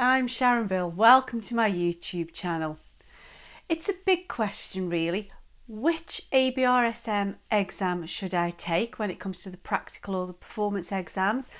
I'm Sharon Bill. Welcome to my YouTube channel. It's a big question really. Which ABRSM exam should I take when it comes to the practical or the performance exams?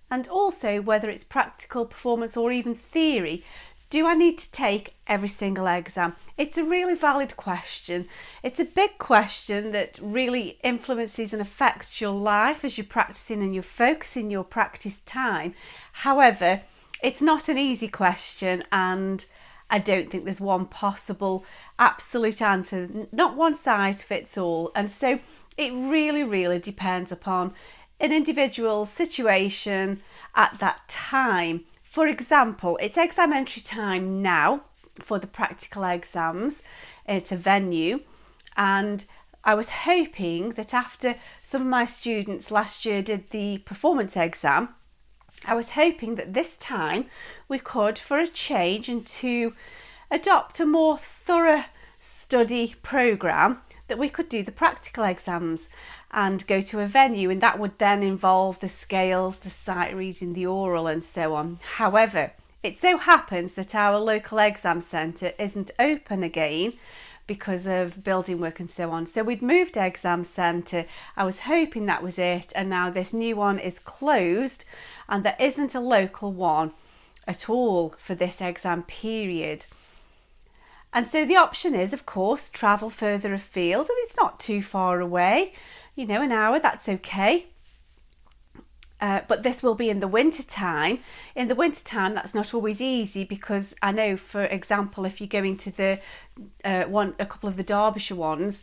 And also whether it's practical, performance or even theory. Do I need to take every single exam? It's a really valid question. It's a big question that really influences and affects your life as you're practicing and you're focusing your practice time. However, it's not an easy question, and I don't think there's one possible absolute answer. Not one size fits all. And so it really depends upon an individual's situation at that time. For example, it's exam entry time now for the practical exams. It's a venue, and I was hoping that after some of my students last year did the performance exam, I was hoping that this time we could, for a change, and to adopt a more thorough study programme, that we could do the practical exams and go to a venue, and that would then involve the scales, the sight reading, the oral and so on. However, it so happens that our local exam centre isn't open again because of building work and so on. So we'd moved exam centre. I was hoping that was it, and now this new one is closed and there isn't a local one at all for this exam period. And so the option is, of course, travel further afield, and it's not too far away, an hour, that's okay. But this will be in the winter time. In the winter time, that's not always easy, because I know, for example, if you're going to a couple of the Derbyshire ones,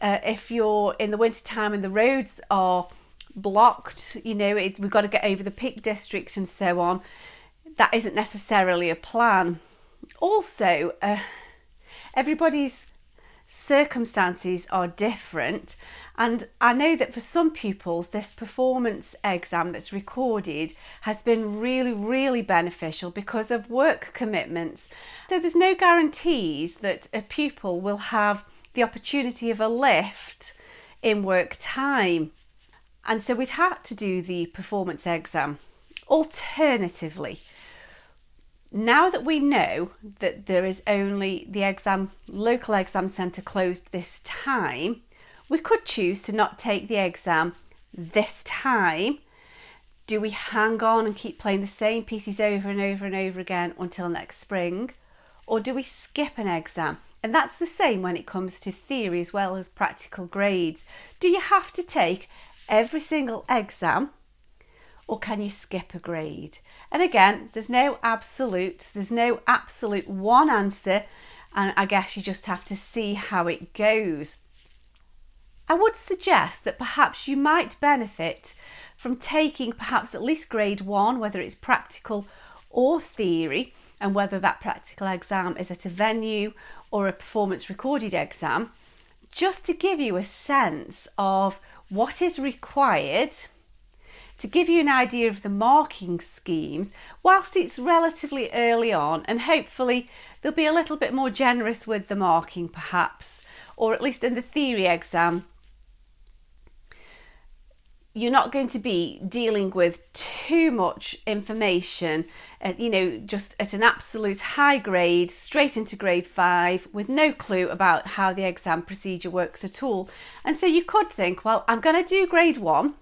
if you're in the winter time and the roads are blocked, we've got to get over the Peak District and so on. That isn't necessarily a plan. Also, everybody's circumstances are different, and I know that for some pupils this performance exam that's recorded has been really beneficial because of work commitments. So there's no guarantees that a pupil will have the opportunity of a lift in work time, and so we'd had to do the performance exam. Alternatively, now that we know that there is only the local exam centre closed this time, we could choose to not take the exam this time. Do we hang on and keep playing the same pieces over and over again until next spring? Or do we skip an exam? And that's the same when it comes to theory as well as practical grades. Do you have to take every single exam, or can you skip a grade? And again, there's no absolute one answer, and I guess you just have to see how it goes. I would suggest that perhaps you might benefit from taking perhaps at least grade 1, whether it's practical or theory, and whether that practical exam is at a venue or a performance recorded exam, just to give you a sense of what is required, to give you an idea of the marking schemes whilst it's relatively early on, and hopefully they'll be a little bit more generous with the marking perhaps, or at least in the theory exam you're not going to be dealing with too much information, just at an absolute high grade, straight into grade 5 with no clue about how the exam procedure works at all. And so you could think, well, I'm going to do grade 1,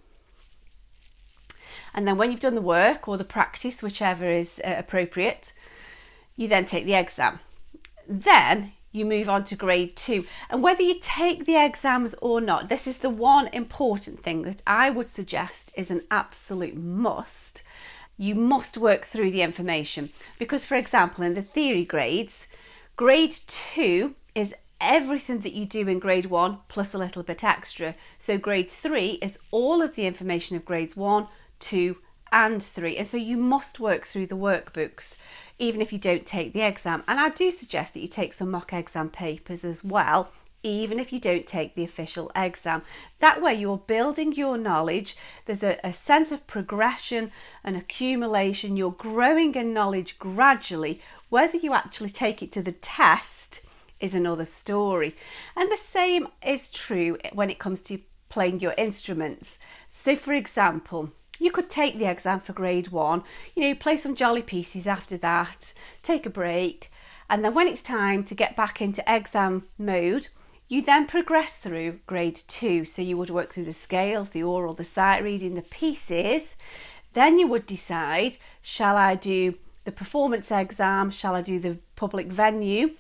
and then when you've done the work or the practice, whichever is appropriate, you then take the exam. Then you move on to grade 2. And whether you take the exams or not, this is the one important thing that I would suggest is an absolute must. You must work through the information, because, for example, in the theory grades, grade 2 is everything that you do in grade 1 plus a little bit extra. So grade 3 is all of the information of grades 1, 2 and 3, and so you must work through the workbooks even if you don't take the exam. And I do suggest that you take some mock exam papers as well, even if you don't take the official exam. That way you're building your knowledge, there's a sense of progression and accumulation, you're growing in knowledge gradually. Whether you actually take it to the test is another story. And the same is true when it comes to playing your instruments. So for example, You could take the exam for grade 1, play some jolly pieces after that, take a break, and then when it's time to get back into exam mode, you then progress through grade 2. So you would work through the scales, the oral, the sight reading, the pieces. Then you would decide, shall I do the performance exam? Shall I do the public venue?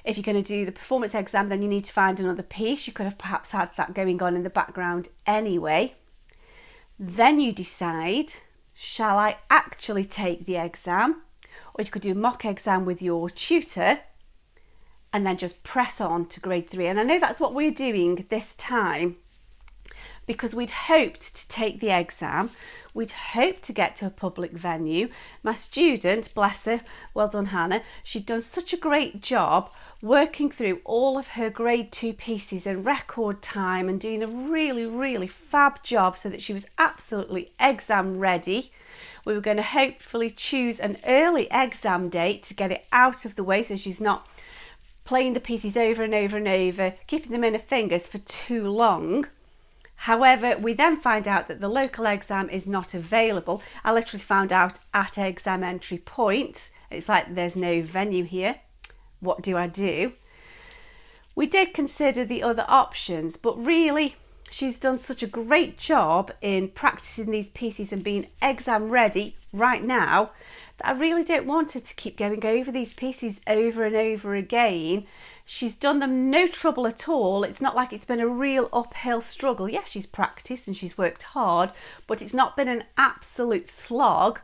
If you're going to do the performance exam, then you need to find another piece. You could have perhaps had that going on in the background anyway. Then you decide, shall I actually take the exam? Or you could do a mock exam with your tutor and then just press on to grade 3. And I know that's what we're doing this time because we'd hoped to take the exam. We'd hoped to get to a public venue. My student, bless her, well done Hannah, she'd done such a great job working through all of her grade 2 pieces in record time and doing a really, really fab job so that she was absolutely exam ready. We were going to hopefully choose an early exam date to get it out of the way so she's not playing the pieces over and over and over, keeping them in her fingers for too long. However, we then find out that the local exam is not available. I literally found out at exam entry point. It's like there's no venue here. What do I do? We did consider the other options, but really she's done such a great job in practicing these pieces and being exam ready right now that I really don't want her to keep going over these pieces over and over again. She's done them no trouble at all. It's not like it's been a real uphill struggle. Yes, she's practiced and she's worked hard, but it's not been an absolute slog.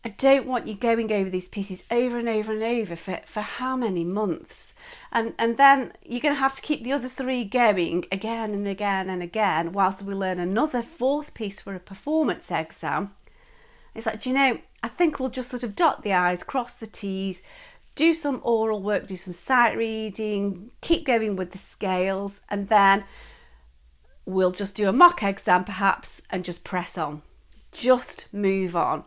I don't want you going over these pieces over and over and over for how many months? And then you're going to have to keep the other 3 going again and again and again whilst we learn another 4th piece for a performance exam. It's like, I think we'll just sort of dot the I's, cross the T's, do some oral work, do some sight reading, keep going with the scales, and then we'll just do a mock exam perhaps and just press on. Just move on.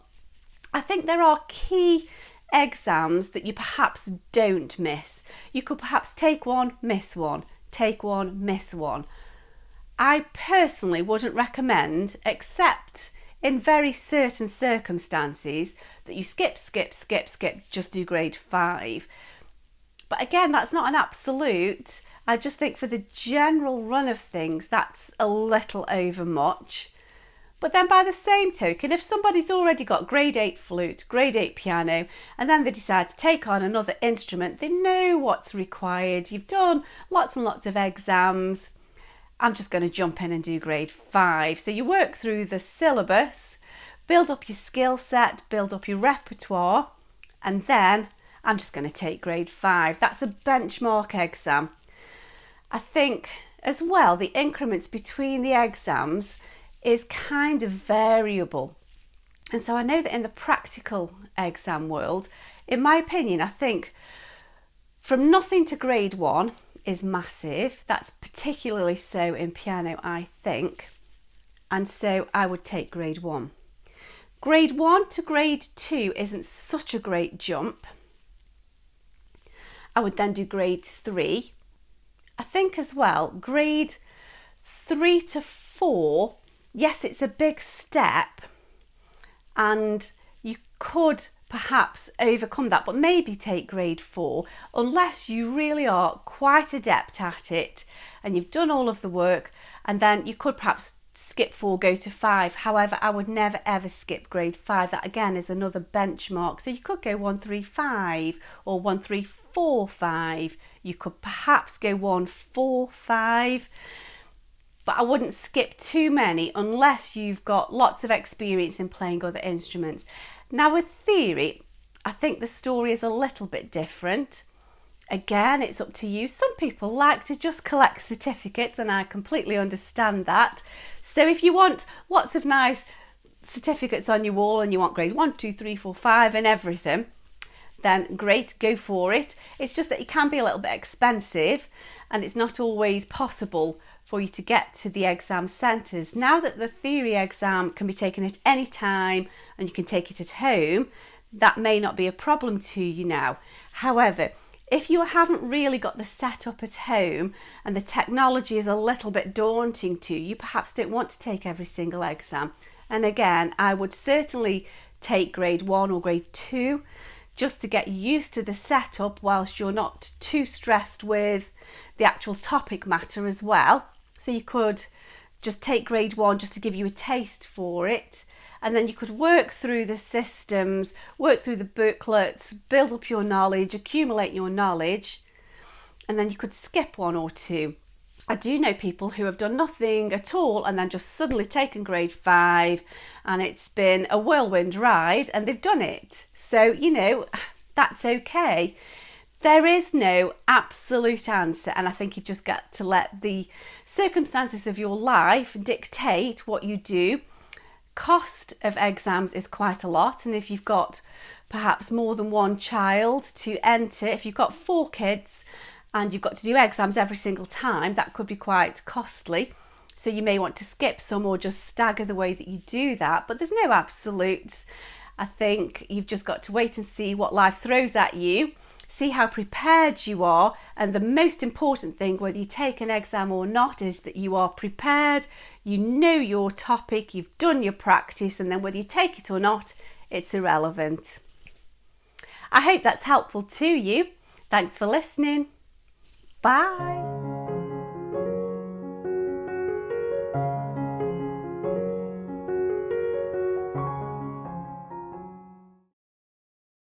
I think there are key exams that you perhaps don't miss. You could perhaps take one, miss one, take one, miss one. I personally wouldn't recommend, except in very certain circumstances, that you skip, just do grade 5. But again, that's not an absolute. I just think for the general run of things, that's a little overmuch. But then by the same token, if somebody's already got grade 8 flute, grade 8 piano, and then they decide to take on another instrument, they know what's required. You've done lots and lots of exams. I'm just going to jump in and do grade 5. So you work through the syllabus, build up your skill set, build up your repertoire, and then I'm just going to take grade 5. That's a benchmark exam. I think as well, the increments between the exams is kind of variable. And so I know that in the practical exam world, in my opinion, I think from nothing to grade 1 is massive. That's particularly so in piano, I think. And so I would take grade 1. Grade 1 to grade 2 isn't such a great jump. I would then do grade 3. I think as well, grade 3 to 4, yes, it's a big step and you could perhaps overcome that, but maybe take grade 4 unless you really are quite adept at it and you've done all of the work, and then you could perhaps skip 4, go to 5. However, I would never ever skip grade 5. That again is another benchmark. So you could go 1, 3, 5 or 1, 3, 4, 5. You could perhaps go 1, 4, 5. But I wouldn't skip too many unless you've got lots of experience in playing other instruments. Now with theory, I think the story is a little bit different. Again, it's up to you. Some people like to just collect certificates, and I completely understand that. So if you want lots of nice certificates on your wall and you want grades 1, 2, 3, 4, 5 and everything, then great, go for it. It's just that it can be a little bit expensive and it's not always possible for you to get to the exam centres. Now that the theory exam can be taken at any time and you can take it at home, that may not be a problem to you now. However, if you haven't really got the setup at home and the technology is a little bit daunting to you, you perhaps don't want to take every single exam. And again, I would certainly take grade 1 or grade 2 just to get used to the setup whilst you're not too stressed with the actual topic matter as well. So you could just take grade 1 just to give you a taste for it, and then you could work through the systems, work through the booklets, build up your knowledge, accumulate your knowledge, and then you could skip 1 or 2. I do know people who have done nothing at all and then just suddenly taken grade 5, and it's been a whirlwind ride and they've done it. So, you know, that's okay. There is no absolute answer, and I think you've just got to let the circumstances of your life dictate what you do. Cost of exams is quite a lot, and if you've got perhaps more than one child to enter, if you've got 4 kids and you've got to do exams every single time, that could be quite costly. So you may want to skip some or just stagger the way that you do that, but there's no absolutes. I think you've just got to wait and see what life throws at you, see how prepared you are, and the most important thing, whether you take an exam or not, is that you are prepared, you know your topic, you've done your practice, and then whether you take it or not, it's irrelevant. I hope that's helpful to you. Thanks for listening. Bye.